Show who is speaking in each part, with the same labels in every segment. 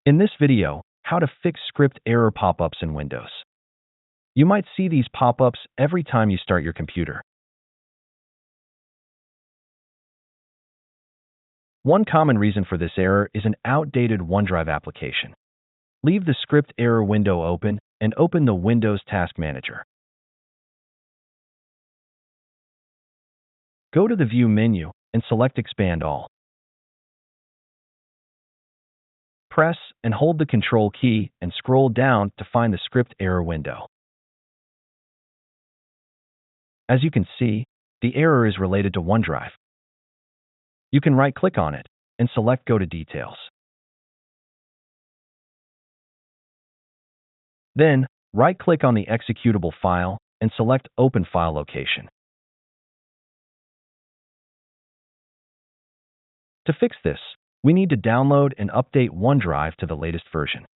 Speaker 1: In this video, how to fix script error pop-ups in Windows. You might see these pop-ups every time you start your computer. One common reason for this error is an outdated OneDrive application. Leave the script error window open and open the Windows Task Manager. Go to the View menu and select Expand All. Press and hold the Control key and scroll down to find the script error window. As you can see, the error is related to OneDrive. You can right-click on it and select Go to Details. Then, right-click on the executable file and select Open File Location. To fix this, we need to download and update OneDrive to the latest version.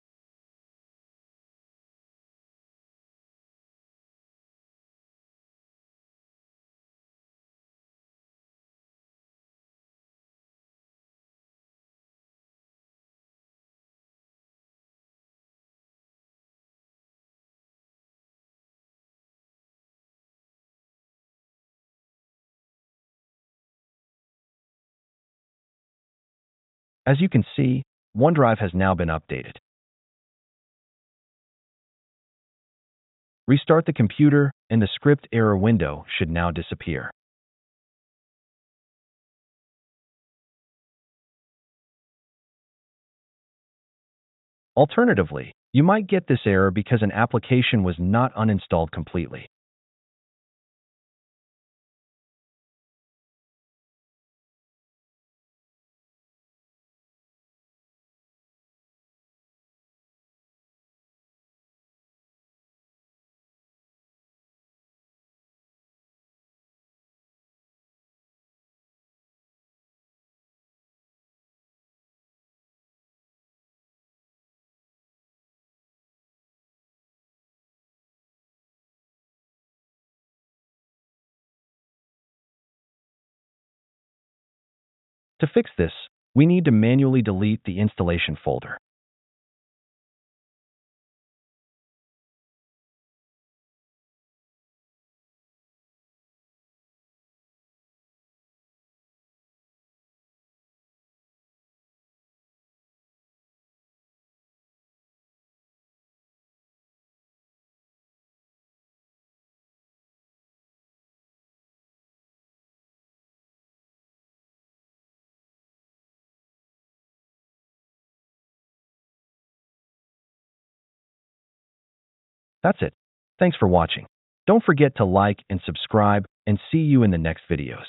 Speaker 1: As you can see, OneDrive has now been updated. Restart the computer and the script error window should now disappear. Alternatively, you might get this error because an application was not uninstalled completely. To fix this, we need to manually delete the installation folder. That's it. Thanks for watching. Don't forget to like and subscribe, and see you in the next videos.